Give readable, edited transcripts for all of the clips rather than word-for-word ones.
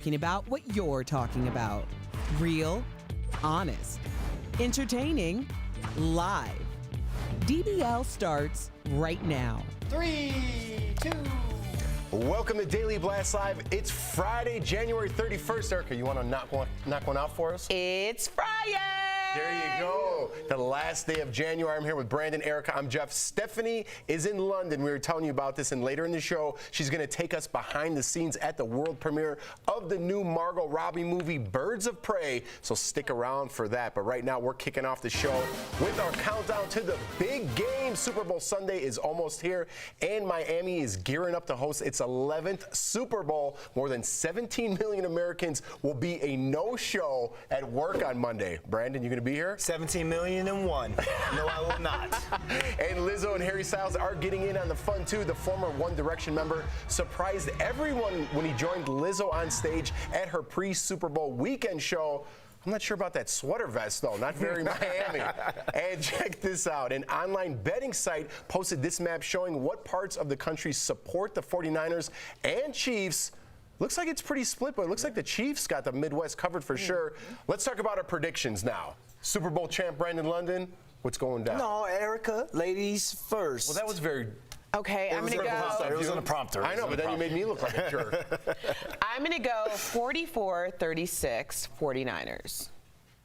Talking about what you're talking about. Real, honest, entertaining, live. DBL starts right now. 3, 2. Welcome to Daily Blast Live. It's Friday, January 31st. Erica, you want to knock one out for us? It's Friday! There you go. The last day of January. I'm here with Brandon, Erica. I'm Jeff. Stephanie is in London. We were telling you about this, and later in the show, she's going to take us behind the scenes at the world premiere of the new Margot Robbie movie, Birds of Prey. So stick around for that. But right now, we're kicking off the show with our countdown to the big game. Super Bowl Sunday is almost here, and Miami is gearing up to host its 11th Super Bowl. More than 17 million Americans will be a no-show at work on Monday. Brandon, you going to be here? 17 million and one. No, I will not. And Lizzo and Harry Styles are getting in on the fun, too. The former One Direction member surprised everyone when he joined Lizzo on stage at her pre-Super Bowl weekend show. I'm not sure about that sweater vest, though. Not very Miami. And check this out. An online betting site posted this map showing what parts of the country support the 49ers and Chiefs. Looks like it's pretty split, but it looks like the Chiefs got the Midwest covered for sure. Let's talk about our predictions now. Super Bowl champ Brandon London, what's going down? No, Erica, ladies first. Well, that was very... Okay, I'm going to go. It was on a prompter. I know, but then you made me look like a jerk. I'm going to go 44-36 49ers.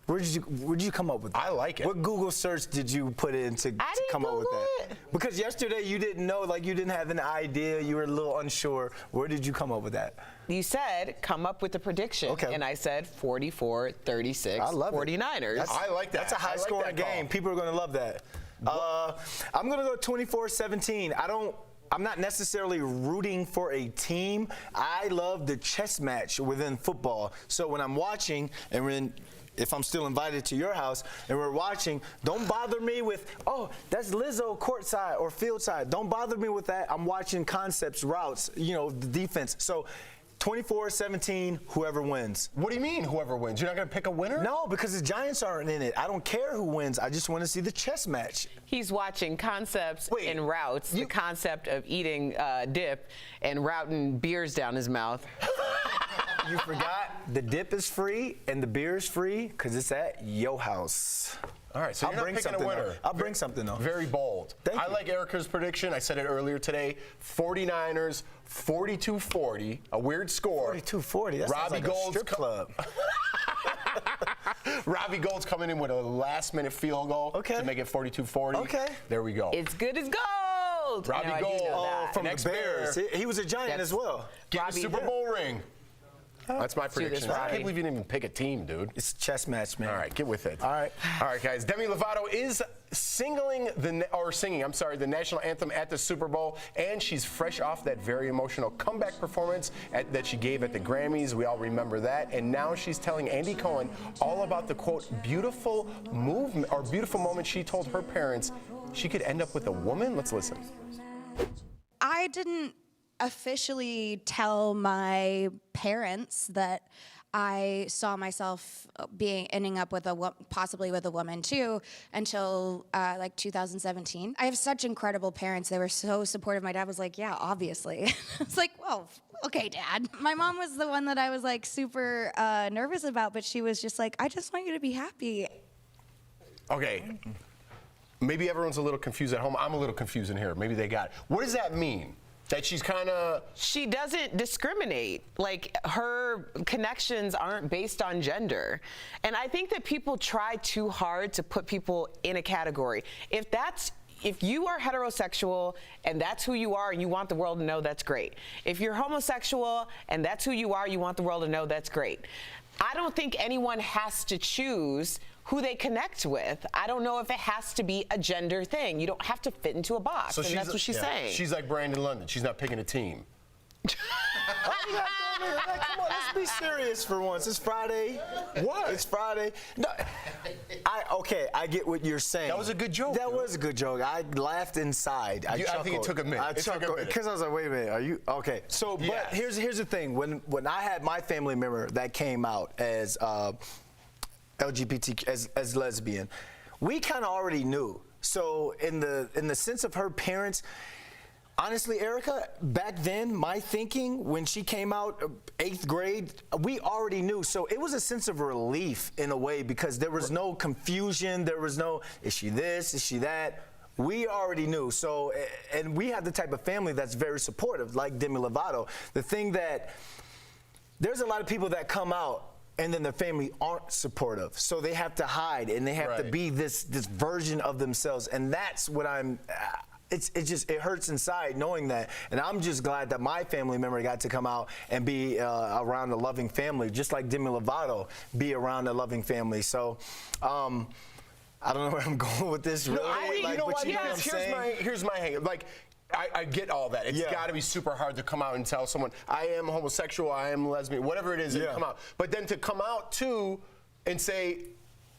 Where did you come up with that? I like it. What Google search did you put in to come up with that? Because yesterday you didn't know, like you didn't have an idea, you were a little unsure. Where did you come up with that? You said come up with a prediction, okay. And I said 44-36 I love 49ers. It. I like that. That's a high-scoring game. People are going to love that. I'm going to go 24-17. I'm not necessarily rooting for a team. I love the chess match within football. So when I'm watching, and if I'm still invited to your house and we're watching, don't bother me with, oh, that's Lizzo courtside or field side. Don't bother me with that. I'm watching concepts, routes, the defense. So 24-17, whoever wins. What do you mean, whoever wins? You're not going to pick a winner? No, because the Giants aren't in it. I don't care who wins. I just want to see the chess match. He's watching concepts and routes, the concept of eating dip and routing beers down his mouth. You forgot the dip is free and the beer is free because it's at your house. All right, so you're not picking a winner. I'll bring something, though. Very bold. I like Erica's prediction. I said it earlier today. 49ers, 42-40, a weird score. 42-40, that sounds like a strip club. Robbie Gould's coming in with a last-minute field goal to make it 42-40. Okay. There we go. It's good as gold. Robbie Gould from the Bears. He was a Giant as well. Get the Super Bowl ring. That's my prediction. I can't believe you didn't even pick a team, dude. It's a chess match, man. All right, get with it. All right. All right, guys. Demi Lovato is singing the national anthem at the Super Bowl, and she's fresh off that very emotional comeback performance that she gave at the Grammys. We all remember that. And now she's telling Andy Cohen all about the, quote, beautiful moment she told her parents she could end up with a woman. Let's listen. I didn't officially tell my parents that I saw myself ending up with possibly with a woman too until like 2017. I have such incredible parents. They were so supportive. My dad was like, yeah, obviously. It's like, well, okay, Dad. My mom was the one that I was like super nervous about, but she was just like, I just want you to be happy. Okay. Maybe everyone's a little confused at home. I'm a little confused in here. Maybe they got it. What does that mean? That she's kind of... She doesn't discriminate. Like, her connections aren't based on gender. And I think that people try too hard to put people in a category. If you are heterosexual and that's who you are and you want the world to know, that's great. If you're homosexual and that's who you are, you want the world to know, that's great. I don't think anyone has to choose who they connect with. I don't know if it has to be a gender thing. You don't have to fit into a box, so and that's what she's saying. She's like Brandon London. She's not picking a team. Come on, let's be serious for once. It's Friday. What? It's Friday. No, I get what you're saying. That was a good joke. That was a good joke. I laughed inside. I chuckled. I think it took a minute. I chuckled because I was like, wait a minute, are you okay? So, but here's the thing. When I had my family member that came out as LGBT as lesbian, we kind of already knew. So in the sense of her parents, Honestly, Erica, back then, my thinking when she came out 8th grade, we already knew. So it was a sense of relief in a way because there was no confusion. There was no, is she this? Is she that? We already knew. So, and we have the type of family that's very supportive, like Demi Lovato. The thing that, there's a lot of people that come out and then their family aren't supportive. So they have to hide and they have to be this version of themselves. And that's what it hurts inside knowing that. And I'm just glad that my family member got to come out and be around a loving family, just like Demi Lovato be around a loving family. So, I don't know where I'm going with this. Really. No, you know what? Here's my hang. Like, I get all that. It's got to be super hard to come out and tell someone, I am homosexual, I am lesbian, whatever it is, and come out. But then to come out, too, and say,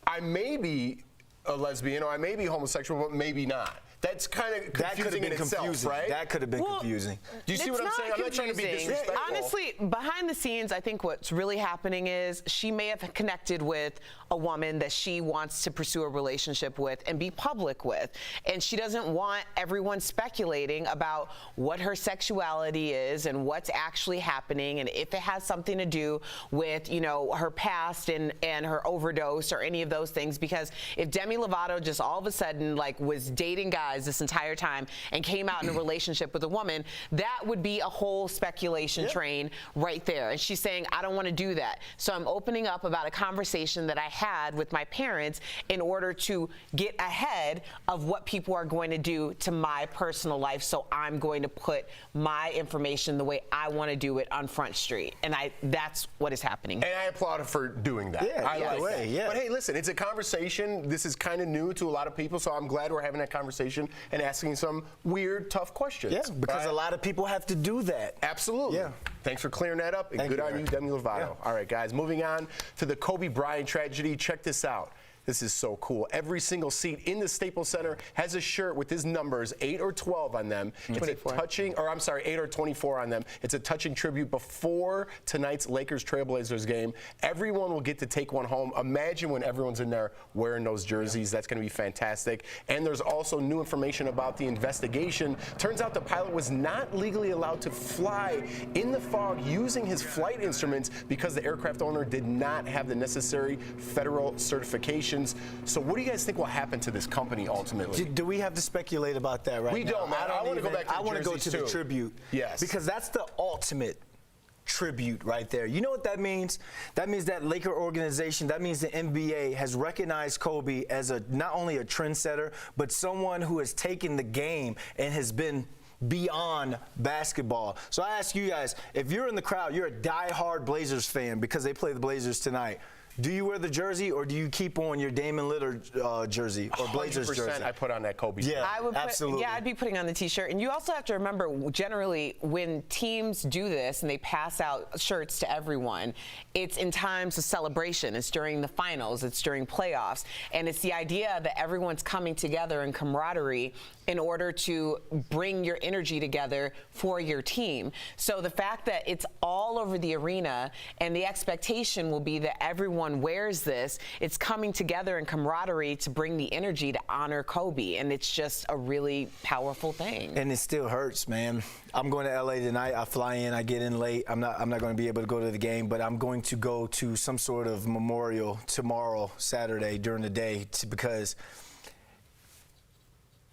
I may be a lesbian or I may be homosexual, but maybe not. That's kind of confusing in itself, right? That could have been confusing. Do you see what I'm saying? I'm not trying to be disrespectful. Honestly, behind the scenes, I think what's really happening is she may have connected with a woman that she wants to pursue a relationship with and be public with. And she doesn't want everyone speculating about what her sexuality is and what's actually happening and if it has something to do with, you know, her past and her overdose or any of those things. Because if Demi Lovato just all of a sudden like was dating guys this entire time and came out in a relationship with a woman, that would be a whole speculation train right there. And she's saying, I don't want to do that. So I'm opening up about a conversation that I had with my parents in order to get ahead of what people are going to do to my personal life. So I'm going to put my information the way I want to do it on Front Street. And that's what is happening. And I applaud her for doing that. I like that. But hey, listen, it's a conversation. This is kind of new to a lot of people, so I'm glad we're having that conversation and asking some weird, tough questions. Yeah, because a lot of people have to do that. Absolutely. Yeah. Thanks for clearing that up, and good on you, Demi Lovato. Yeah. All right, guys, moving on to the Kobe Bryant tragedy. Check this out. This is so cool. Every single seat in the Staples Center has a shirt with his numbers, 8 or 12 on them. It's a touching, or I'm sorry, 8 or 24 on them. It's a touching tribute before tonight's Lakers-Trailblazers game. Everyone will get to take one home. Imagine when everyone's in there wearing those jerseys. That's going to be fantastic. And there's also new information about the investigation. Turns out the pilot was not legally allowed to fly in the fog using his flight instruments because the aircraft owner did not have the necessary federal certification. So what do you guys think will happen to this company ultimately? Do we have to speculate about that right now? We don't, man. I want to go back to the I want to go to the tribute. Yes. Because that's the ultimate tribute right there. You know what that means? That means that Laker organization, that means the NBA has recognized Kobe as not only a trendsetter, but someone who has taken the game and has been beyond basketball. So I ask you guys, if you're in the crowd, you're a die-hard Blazers fan because they play the Blazers tonight. Do you wear the jersey or do you keep on your Damon Lillard jersey or Blazers jersey? I put on that Kobe. Yeah, absolutely. Yeah, I'd be putting on the T-shirt. And you also have to remember, generally, when teams do this and they pass out shirts to everyone, it's in times of celebration. It's during the finals. It's during playoffs. And it's the idea that everyone's coming together in camaraderie in order to bring your energy together for your team. So the fact that it's all over the arena and the expectation will be that everyone wears this, it's coming together in camaraderie to bring the energy to honor Kobe. And it's just a really powerful thing. And it still hurts, man. I'm going to LA tonight. I fly in, I get in late. I'm not going to be able to go to the game, but I'm going to go to some sort of memorial tomorrow, Saturday, during the day, because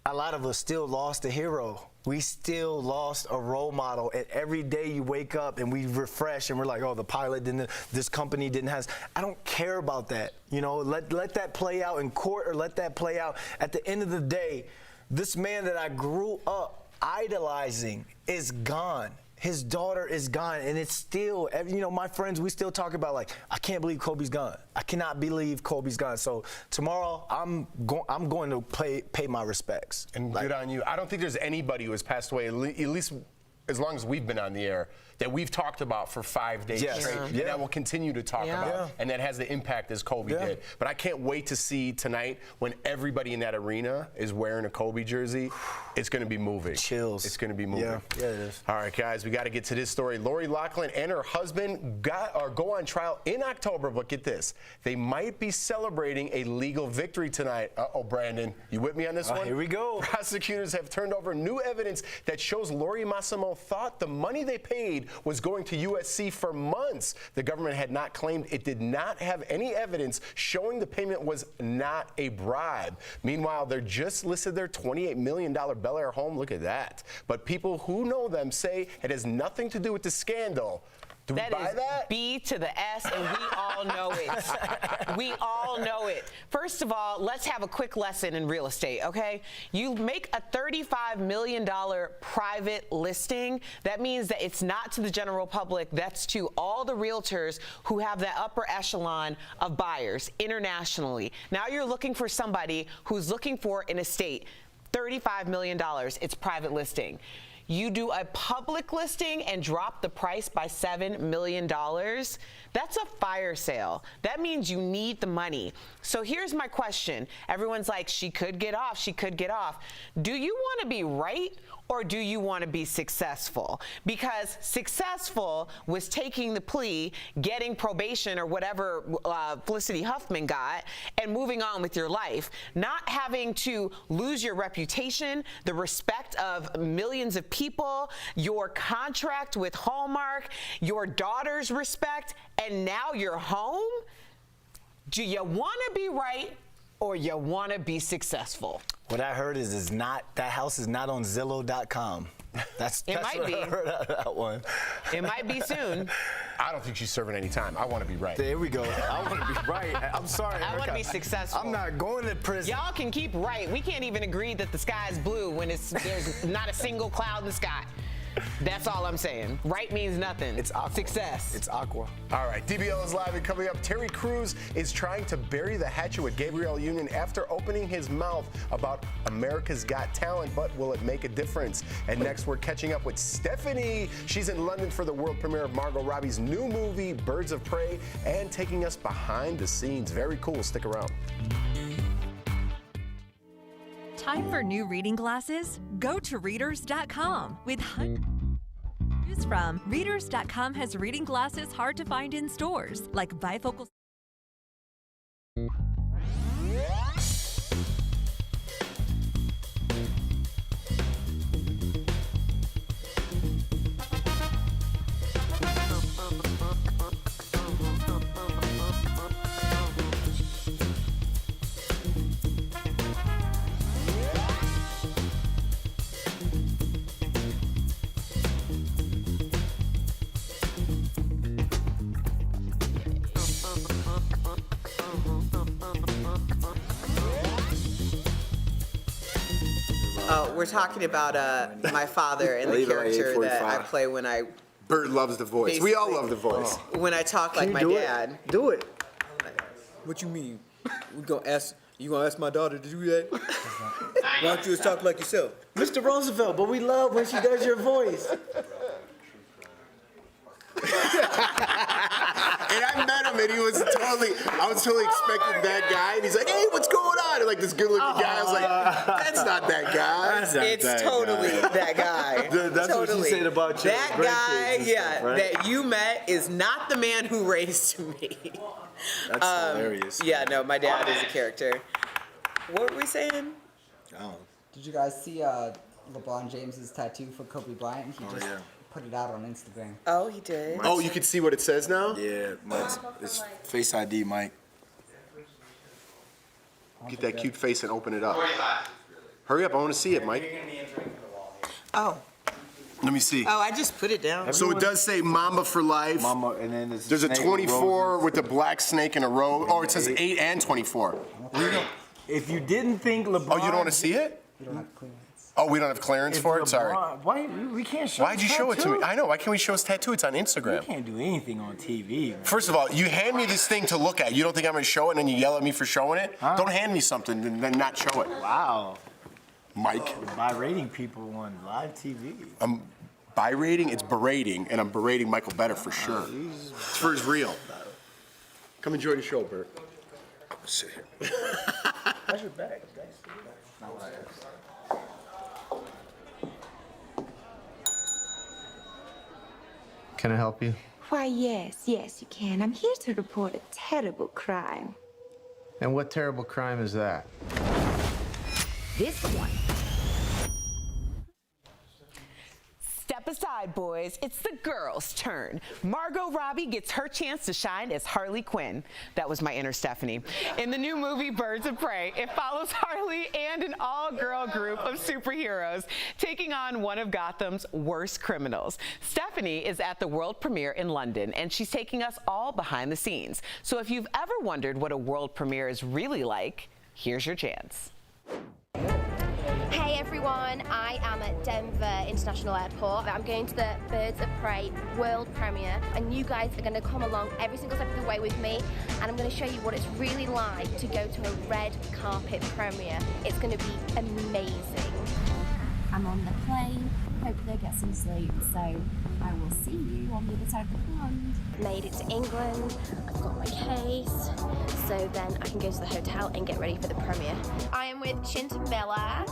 a lot of us still lost a hero. We still lost a role model. And every day you wake up and we refresh and we're like, oh, the pilot didn't, this company didn't have. I don't care about that. You know, let that play out in court or let that play out. At the end of the day, this man that I grew up idolizing is gone. His daughter is gone, and it's still, you know, my friends, we still talk about, like, I can't believe Kobe's gone. I cannot believe Kobe's gone. So tomorrow, I'm going to pay my respects. And good on you. I don't think there's anybody who has passed away, at least as long as we've been on the air, that we've talked about for 5 days Yes. straight, and that we'll continue to talk Yeah. about, and that has the impact as Kobe did. But I can't wait to see tonight when everybody in that arena is wearing a Kobe jersey. It's going to be moving. Chills. It's going to be moving. Yeah, it is. All right, guys, we got to get to this story. Lori Loughlin and her husband go on trial in October, but get this, they might be celebrating a legal victory tonight. Uh-oh, Brandon, you with me on this one? Here we go. Prosecutors have turned over new evidence that shows Lori Massimo thought the money they paid was going to USC for months. The government had not claimed it did not have any evidence showing the payment was not a bribe. Meanwhile, they just listed their $28 million Bel Air home. Look at that. But people who know them say it has nothing to do with the scandal. Do we buy is that? B to the S, and we all know it. We all know it. First of all, let's have a quick lesson in real estate, okay? You make a $35 million private listing. That means that it's not to the general public. That's to all the realtors who have that upper echelon of buyers internationally. Now you're looking for somebody who's looking for an estate. $35 million. It's private listing. You do a public listing and drop the price by $7 million, that's a fire sale. That means you need the money. So here's my question. Everyone's like, she could get off, she could get off. Do you want to be right or do you want to be successful? Because successful was taking the plea, getting probation or whatever Felicity Huffman got, and moving on with your life. Not having to lose your reputation, the respect of millions of people, your contract with Hallmark, your daughter's respect, and now you're home? Do you want to be right or you want to be successful? What I heard is that house is not on Zillow.com. That's might what be. I heard out of that one. It might be soon. I don't think she's serving any time. I want to be right. There we go. I want to be right. I'm sorry, I want to Erica. be successful. I'm not going to prison. Y'all can keep right. We can't even agree that the sky is blue when there's not a single cloud in the sky. That's all I'm saying. Right means nothing. It's aqua. Success. It's aqua. All right, DBL is live and coming up. Terry Crews is trying to bury the hatchet with Gabrielle Union after opening his mouth about America's Got Talent, but will it make a difference? And next, we're catching up with Stephanie. She's in London for the world premiere of Margot Robbie's new movie, Birds of Prey, and taking us behind the scenes. Very cool. Stick around. Time for new reading glasses? Go to readers.com with hundreds to choose from. Readers.com has reading glasses hard to find in stores, like bifocal. We're talking about my father and the character that I play when I Bird loves the voice. We all love the voice. when I talk like my dad. Do it. What you mean? You gonna ask my daughter to do that? Why don't you just talk like yourself? Mr. Roosevelt, but we love when she does your voice. And I met him, and I was totally expecting that guy, and he's like, hey, what's going on? And like this good-looking guy, I was like, that's not that guy. It's totally that guy. That's totally. what she said about you. That guy, that you met is not the man who raised me. That's hilarious. Yeah, no, my dad is a character. What were we saying? Did you guys see LeBron James's tattoo for Kobe Bryant? He just put it out on Instagram. Oh, he did. Oh, you can see what it says now? Yeah, it's Face ID, Mike. Get that cute face and open it up. Hurry up, I want to see it, Mike. Oh. Let me see. Oh, I just put it down. So it does say Mamba for life. Mama, and then There's a 24 with the black snake in a row. Oh, it says 8 and 24. If you didn't think LeBron... Oh, you don't want to see it? You don't have clearance. Oh, we don't have clearance for it? Sorry. Why we can't show Why'd you show it to me? I know. Why can't we show his tattoo? It's on We Instagram. can't do anything on TV. Man. First of all, you hand me this thing to look at. You don't think I'm going to show it, and then you yell at me for showing it? Huh? Don't hand me something and then not show it. Wow. Mike. By rating people on live TV. buy rating, it's berating, and I'm berating Michael Better for sure. It's for his real. Come enjoy the show, Bert. I'm gonna sit here. How's your bag? Can I help you? Why, yes, you can. I'm here to report a terrible crime. And what terrible crime is that? This one. Step aside, boys. It's the girls' turn. Margot Robbie gets her chance to shine as Harley Quinn. That was my inner Stephanie. In the new movie Birds of Prey, it follows Harley and an all-girl group of superheroes taking on one of Gotham's worst criminals. Stephanie is at the world premiere in London, and she's taking us all behind the scenes. So if you've ever wondered what a world premiere is really like, here's your chance. Hey everyone, I am at Denver International Airport. I'm going to the Birds of Prey world premiere, and you guys are going to come along every single step of the way with me, and I'm going to show you what it's really like to go to a red carpet premiere. It's going to be amazing. I'm on the plane, hopefully I get some sleep, so I will see you on the other side of the pond. Made it to England, I've got my case, so then I can go to the hotel and get ready for the premiere. I am with Shinta Miller,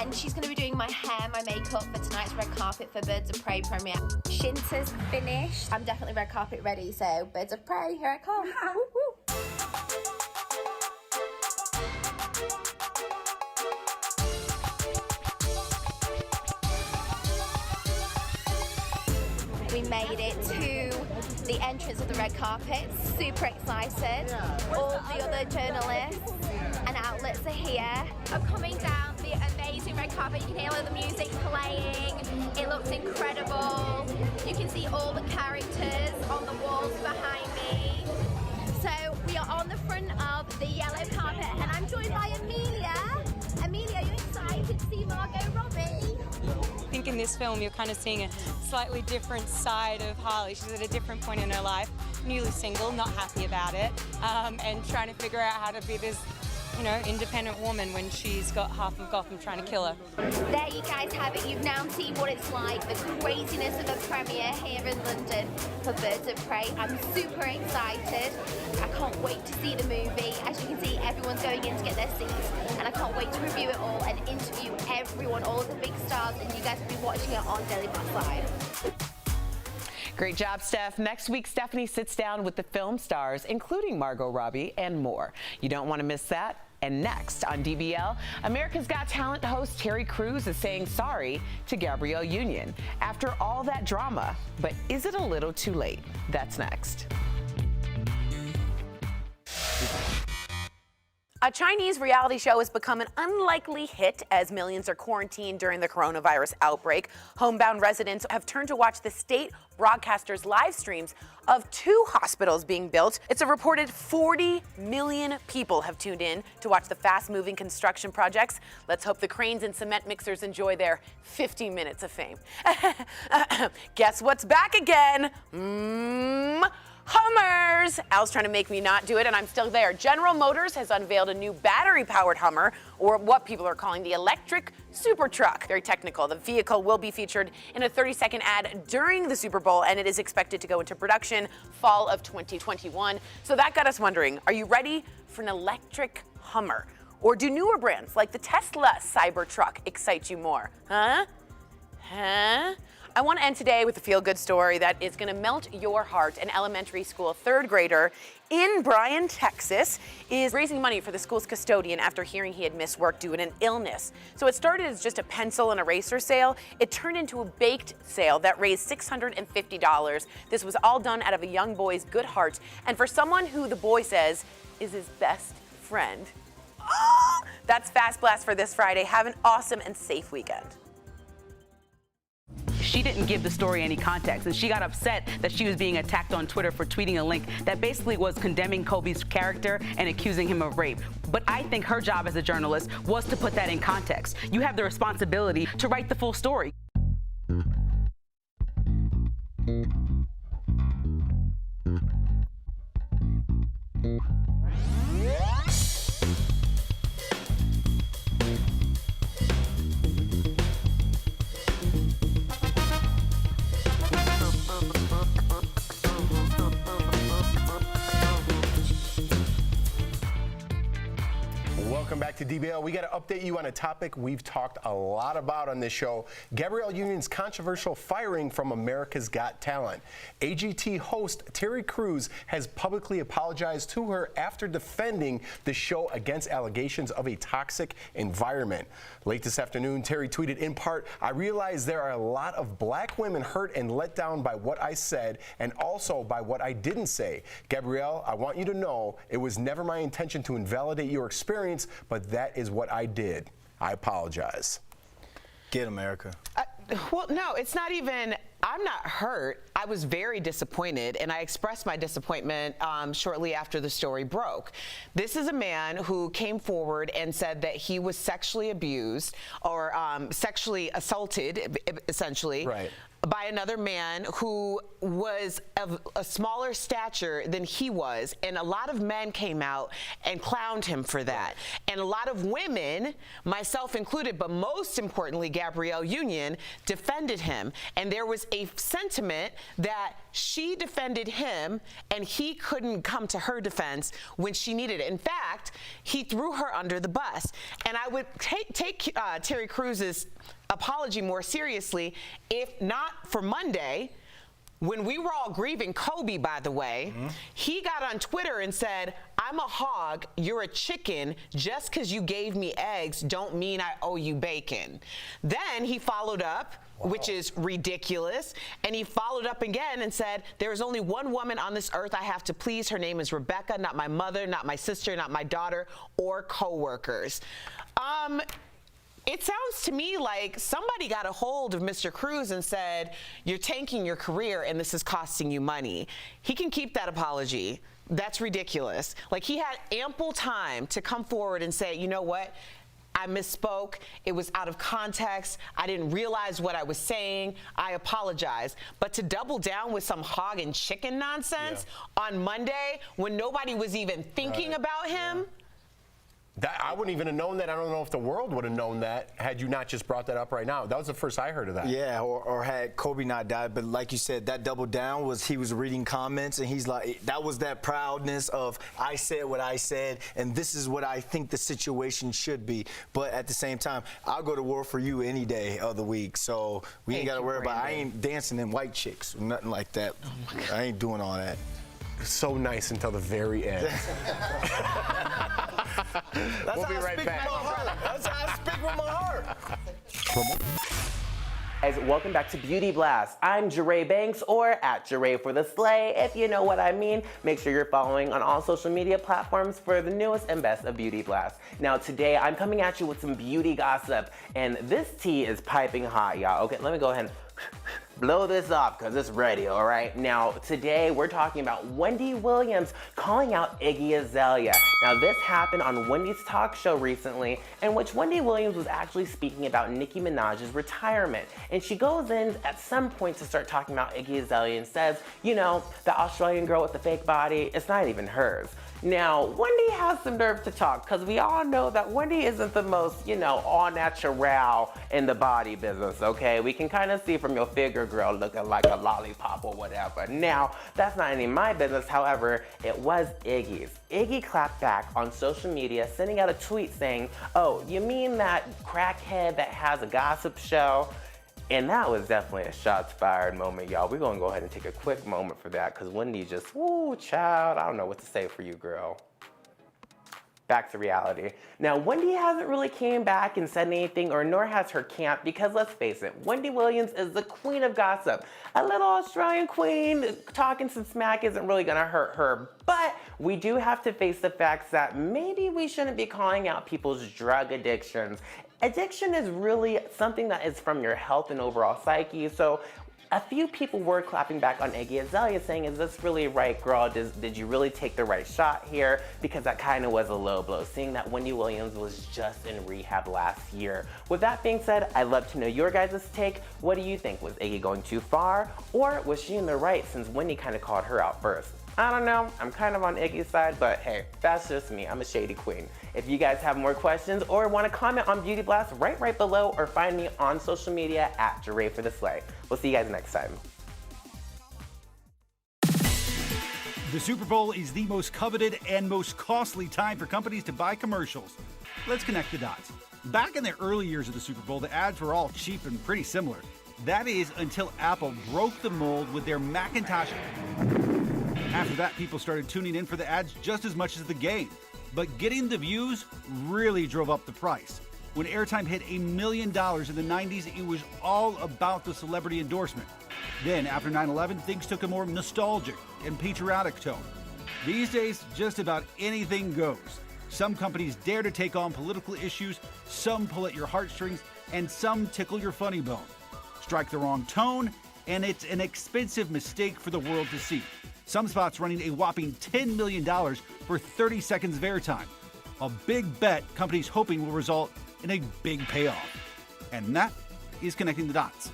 and she's going to be doing my hair, my makeup for tonight's red carpet for Birds of Prey premiere. Shinta's finished. I'm definitely red carpet ready, so Birds of Prey, here I come. Woo, woo. We made it to the entrance of the red carpet. Super excited. All the other journalists and outlets are here. I'm coming down the amazing red carpet. You can hear all the music playing. It looks incredible. You can see all the characters on the walls behind me. So we are on the front of the yellow carpet, and I'm joined by Amelia. Amelia, are you excited to see Margot Robbie? I think in this film you're kind of seeing a slightly different side of Harley. She's at a different point in her life, newly single, not happy about it, and trying to figure out how to be this, independent woman when she's got half of Gotham trying to kill her. There you guys have it. You've now seen what it's like, the craziness of a premiere here in London for Birds of Prey. I'm super excited. I can't wait to see the movie. As you can see, everyone's going in to get their seats, and I can't wait to review it all and interview everyone, all of the big stars, and you guys will be watching it on Daily Plus Live. Great job, Steph. Next week, Stephanie sits down with the film stars, including Margot Robbie and more. You don't want to miss that. And next on DBL, America's Got Talent host Terry Crews is saying sorry to Gabrielle Union after all that drama. But is it a little too late? That's next. A Chinese reality show has become an unlikely hit as millions are quarantined during the coronavirus outbreak. Homebound residents have turned to watch the state broadcaster's live streams of 2 hospitals being built. It's a reported 40 million people have tuned in to watch the fast-moving construction projects. Let's hope the cranes and cement mixers enjoy their 15 minutes of fame. Guess what's back again? Hummers! Al's trying to make me not do it, and I'm still there. General Motors has unveiled a new battery-powered Hummer, or what people are calling the electric super truck. Very technical. The vehicle will be featured in a 30-second ad during the Super Bowl, and it is expected to go into production fall of 2021. So that got us wondering, are you ready for an electric Hummer? Or do newer brands like the Tesla Cybertruck excite you more? Huh? I want to end today with a feel-good story that is going to melt your heart. An elementary school 3rd grader in Bryan, Texas, is raising money for the school's custodian after hearing he had missed work due to an illness. So it started as just a pencil and eraser sale. It turned into a baked sale that raised $650. This was all done out of a young boy's good heart, and for someone who the boy says is his best friend. Oh, that's Fast Blast for this Friday. Have an awesome and safe weekend. She didn't give the story any context, and she got upset that she was being attacked on Twitter for tweeting a link that basically was condemning Kobe's character and accusing him of rape. But I think her job as a journalist was to put that in context. You have the responsibility to write the full story. Welcome back to DBL. We got to update you on a topic we've talked a lot about on this show. Gabrielle Union's controversial firing from America's Got Talent. AGT host Terry Crews has publicly apologized to her after defending the show against allegations of a toxic environment. Late this afternoon, Terry tweeted in part, "I realize there are a lot of black women hurt and let down by what I said and also by what I didn't say. Gabrielle, I want you to know it was never my intention to invalidate your experience, but that is what I did. I apologize." Get America. Well, no, it's not even, I'm not hurt. I was very disappointed, and I expressed my disappointment shortly after the story broke. This is a man who came forward and said that he was sexually abused or sexually assaulted, essentially. Right. By another man who was of a smaller stature than he was, and a lot of men came out and clowned him for that. And a lot of women, myself included, but most importantly Gabrielle Union, defended him. And there was a sentiment that she defended him and he couldn't come to her defense when she needed it. In fact, he threw her under the bus. And I would take Terry Crews's apology more seriously if not for Monday, when we were all grieving Kobe, by the way. He got on Twitter and said, "I'm a hog, you're a chicken. Just because you gave me eggs don't mean I owe you bacon." Then he followed up, which is ridiculous, and he followed up again and said, "There is only one woman on this earth I have to please. Her name is Rebecca, not my mother, not my sister, not my daughter, or co-workers." It sounds to me like somebody got a hold of Mr. Crews and said, "You're tanking your career and this is costing you money." He can keep that apology. That's ridiculous. Like, he had ample time to come forward and say, "You know what? I misspoke. It was out of context. I didn't realize what I was saying. I apologize." But to double down with some hog and chicken nonsense on Monday when nobody was even thinking about him. I wouldn't even have known that. I don't know if the world would have known that had you not just brought that up right now. That was the first I heard of that. Yeah, or had Kobe not died. But like you said, that double down was he was reading comments and he's like, that was that proudness of, I said what I said and this is what I think the situation should be. But at the same time, I'll go to war for you any day of the week. So we ain't got to worry about, I ain't dancing in white chicks, nothing like that. I ain't doing all that. So nice until the very end. We'll be right back. That's how I speak with my heart. Guys, welcome back to Beauty Blast. I'm Jeray Banks, or at Jeray for the Slay, if you know what I mean. Make sure you're following on all social media platforms for the newest and best of Beauty Blast. Now today, I'm coming at you with some beauty gossip, and this tea is piping hot, y'all. Okay, let me go ahead and blow this off because it's ready, all right? Now, today we're talking about Wendy Williams calling out Iggy Azalea. Now, this happened on Wendy's talk show recently, in which Wendy Williams was actually speaking about Nicki Minaj's retirement. And she goes in at some point to start talking about Iggy Azalea and says, you know, the Australian girl with the fake body, it's not even hers. Now, Wendy has some nerve to talk because we all know that Wendy isn't the most, you know, all natural in the body business, okay? We can kind of see from your figure, girl, looking like a lollipop or whatever. Now, that's not any of my business. However, it was Iggy's. Iggy clapped back on social media, sending out a tweet saying, "Oh, you mean that crackhead that has a gossip show?" And that was definitely a shots fired moment, y'all. We're gonna go ahead and take a quick moment for that because Wendy just, woo, child, I don't know what to say for you, girl. Back to reality. Now, Wendy hasn't really came back and said anything, or nor has her camp, because let's face it, Wendy Williams is the queen of gossip. A little Australian queen talking some smack isn't really gonna hurt her, but we do have to face the facts that maybe we shouldn't be calling out people's drug addictions. Addiction is really something that is from your health and overall psyche, so a few people were clapping back on Iggy Azalea saying, is this really right, girl? Did you really take the right shot here? Because that kind of was a low blow, seeing that Wendy Williams was just in rehab last year. With that being said, I'd love to know your guys' take. What do you think? Was Iggy going too far? Or was she in the right since Wendy kind of called her out first? I don't know, I'm kind of on Iggy's side, but hey, that's just me. I'm a shady queen. If you guys have more questions or want to comment on Beauty Blast, right below, or find me on social media at Jeray for the Slay. We'll see you guys next time. The Super Bowl is the most coveted and most costly time for companies to buy commercials. let's connect the dots. Back in the early years of the Super Bowl, the ads were all cheap and pretty similar. That is until Apple broke the mold with their Macintosh. After that, people started tuning in for the ads just as much as the game. But getting the views really drove up the price. When airtime hit $1 million in the 90s, it was all about the celebrity endorsement. Then, after 9/11, things took a more nostalgic and patriotic tone. These days, just about anything goes. Some companies dare to take on political issues, some pull at your heartstrings, and some tickle your funny bone. Strike the wrong tone, and it's an expensive mistake for the world to see. Some spots running a whopping $10 million for 30 seconds of airtime. A big bet companies hoping will result in a big payoff. And that is connecting the dots.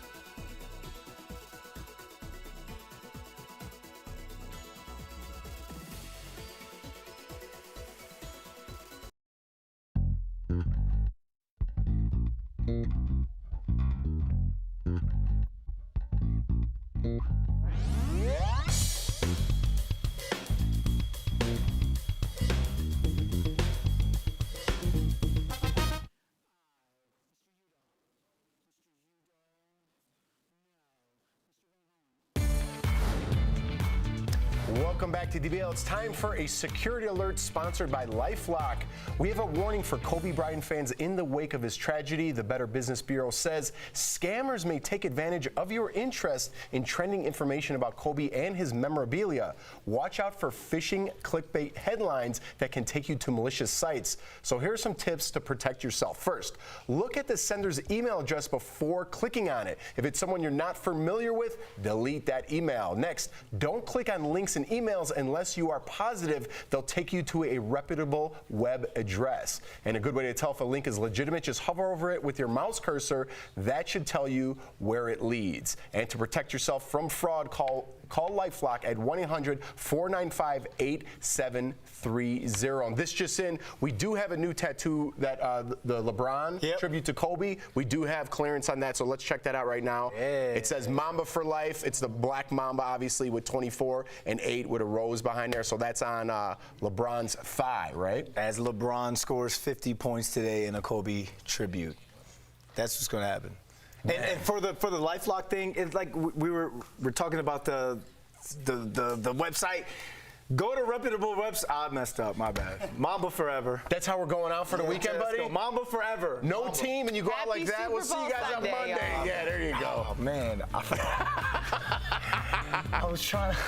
Welcome back to DBL. It's time for a security alert sponsored by LifeLock. We have a warning for Kobe Bryant fans in the wake of his tragedy. The Better Business Bureau says scammers may take advantage of your interest in trending information about Kobe and his memorabilia. Watch out for phishing clickbait headlines that can take you to malicious sites. So here are some tips to protect yourself. First, look at the sender's email address before clicking on it. If it's someone you're not familiar with, delete that email. Next, don't click on links in emails unless you are positive they'll take you to a reputable web address. And a good way to tell if a link is legitimate, just hover over it with your mouse cursor. That should tell you where it leads. And to protect yourself from fraud, call LifeLock at 1-800-495-8730. And this just in, we do have a new tattoo that the LeBron tribute to Kobe. We do have clearance on that, so let's check that out right now. It says Mamba for life. It's the black Mamba, obviously, with 24 and 8 with a rose behind there. So that's on LeBron's thigh, right? As LeBron scores 50 points today in a Kobe tribute. That's what's going to happen. And for the LifeLock thing, it's like we're talking about the website. Go to reputable website. I messed up. My bad. Mamba forever. That's how we're going out for the weekend, buddy? Go. Mamba forever. No Mamba. team, and you go out like that. We'll see you guys on Monday. Yeah, there you go. Oh, man. I was trying to.